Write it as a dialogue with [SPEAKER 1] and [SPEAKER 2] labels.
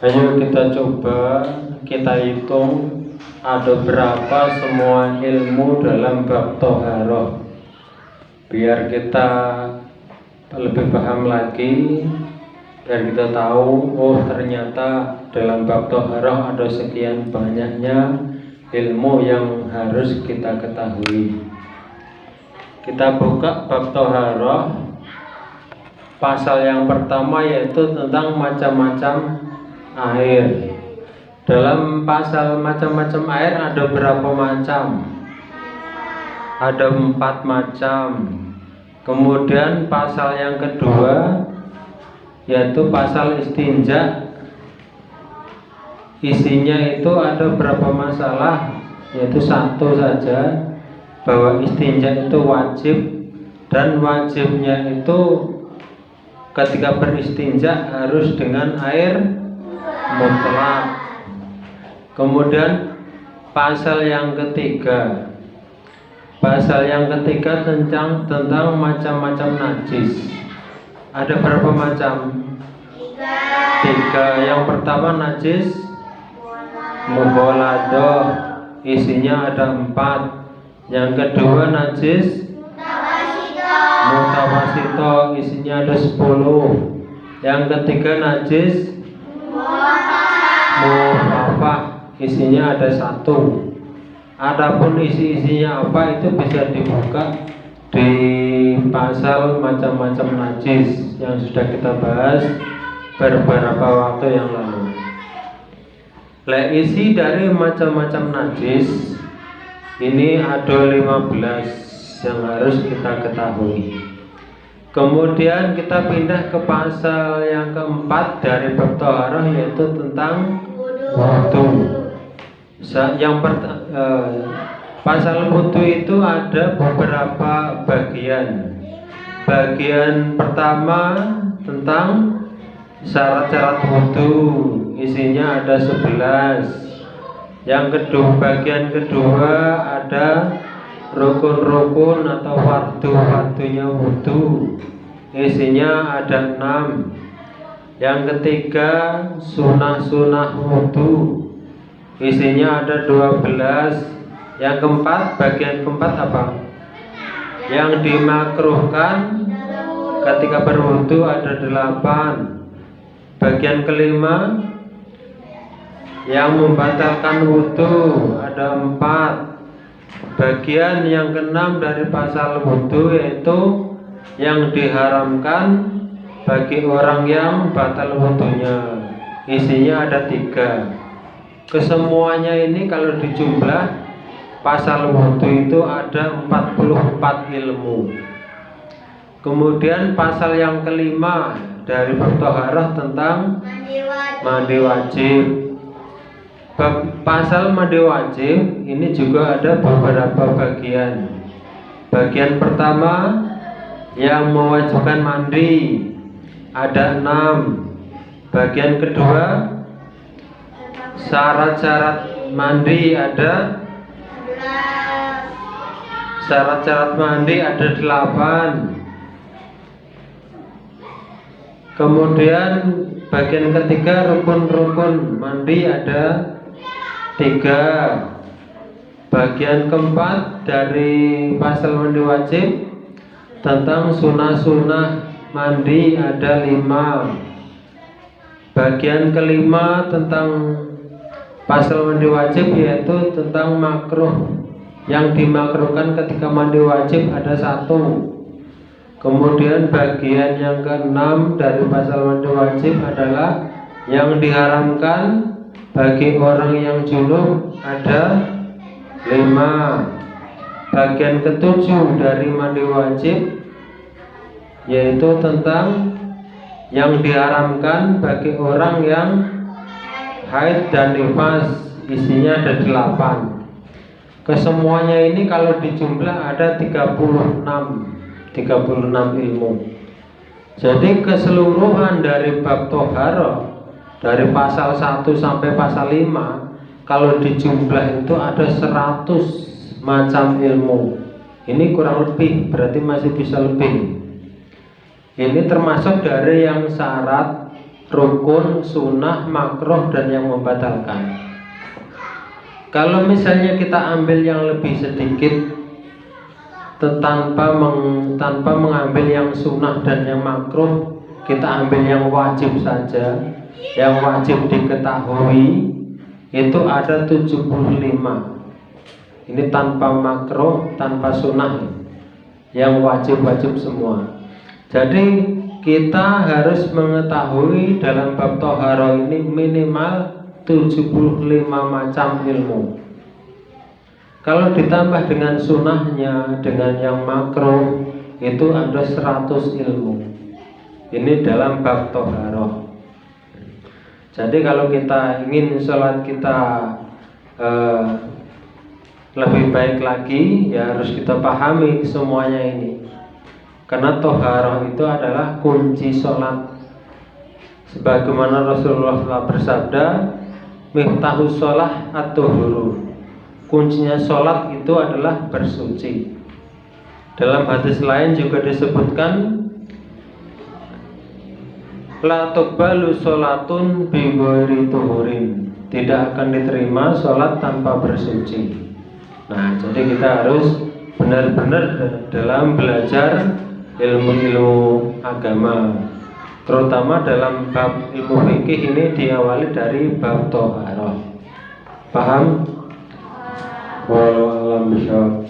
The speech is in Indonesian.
[SPEAKER 1] Ayo kita coba kita hitung ada berapa semua ilmu dalam bab Toharoh, biar kita lebih paham lagi, biar kita tahu oh ternyata dalam bab Toharoh ada sekian banyaknya ilmu yang harus kita ketahui. Kita buka bab Toharoh pasal yang pertama, yaitu tentang macam-macam air. Dalam pasal macam-macam air ada berapa macam? Ada 4 macam. Kemudian pasal yang kedua yaitu pasal istinja. Isinya itu ada berapa masalah? Yaitu 1 saja, bahwa istinja itu wajib, dan wajibnya itu ketika beristinja harus dengan air mutlak. Kemudian pasal yang ketiga tentang macam-macam najis. Ada berapa macam? 3. Yang pertama najis mughaladoh, isinya ada 4. Yang kedua najis mutawasito, isinya ada 10. Yang ketiga najis muhafafah, isinya ada 1. Adapun isi-isinya apa itu bisa dibuka di pasal macam-macam najis yang sudah kita bahas beberapa waktu yang lalu. Isi dari macam-macam najis ini ada 15 yang harus kita ketahui. Kemudian kita pindah ke pasal yang keempat dari bab Toharoh, yaitu tentang wudu. Pasal wudu itu ada beberapa bagian. Bagian pertama tentang syarat-syarat wudu, isinya ada 11. Yang kedua, bagian kedua ada rukun-rukun atau fardu-fardunya wudu, isinya ada 6. Yang ketiga sunah-sunah wudu, isinya ada 12. Yang keempat, bagian keempat apa? Yang dimakruhkan ketika berwudu ada 8. Bagian kelima, yang membatalkan wudu ada 4. Bagian yang keenam dari pasal wudu yaitu yang diharamkan bagi orang yang batal wudunya, isinya ada 3. Kesemuanya ini kalau dijumlah pasal wudu itu ada 44 ilmu. Kemudian pasal yang kelima dari bab Toharoh tentang mandi wajib. Pasal mandi wajib ini juga ada beberapa bagian. Bagian pertama yang mewajibkan mandi ada 6. Bagian kedua syarat-syarat mandi ada 8. Kemudian bagian ketiga rukun-rukun mandi ada 3. Bagian keempat dari pasal mandi wajib tentang sunah-sunah mandi ada 5. Bagian kelima tentang pasal mandi wajib yaitu tentang makruh, yang dimakruhkan ketika mandi wajib ada 1. Kemudian bagian yang ke-6 dari pasal mandi wajib adalah yang diharamkan bagi orang yang junub ada 5. Bagian ke-7 dari mandi wajib yaitu tentang yang diharamkan bagi orang yang haid dan nifas, isinya ada 8. Kesemuanya ini kalau dijumlah ada 36 ilmu. Jadi keseluruhan dari bab Toharoh dari pasal 1 sampai pasal 5 kalau dijumlah itu ada 100 macam ilmu. Ini kurang lebih, berarti masih bisa lebih. Ini termasuk dari yang syarat, rukun, sunnah, makruh, dan yang membatalkan. Kalau misalnya kita ambil yang lebih sedikit, tanpa mengambil yang sunnah dan yang makruh, kita ambil yang wajib saja, yang wajib diketahui itu ada 75. Ini tanpa makruh, tanpa sunnah, yang wajib-wajib semua. Jadi kita harus mengetahui dalam bab toharo ini minimal 75 macam ilmu. Kalau ditambah dengan sunnahnya, dengan yang makruh, itu ada 100 ilmu. Ini dalam bab toharo. Jadi kalau kita ingin sholat kita lebih baik lagi, ya harus kita pahami semuanya ini. Karena toharoh itu adalah kunci sholat. Sebagaimana Rasulullah telah bersabda, miftahu sholah at-tuhuru. Kuncinya sholat itu adalah bersuci. Dalam hadis lain juga disebutkan, la tuqbalu sholatun bi ghairi tuhurin. Tidak akan diterima sholat tanpa bersuci. Nah, jadi kita harus benar-benar dalam belajar ilmu-ilmu agama, terutama dalam bab ilmu fikih ini diawali dari bab toharoh. Paham? Wallahu a'lam bishawab.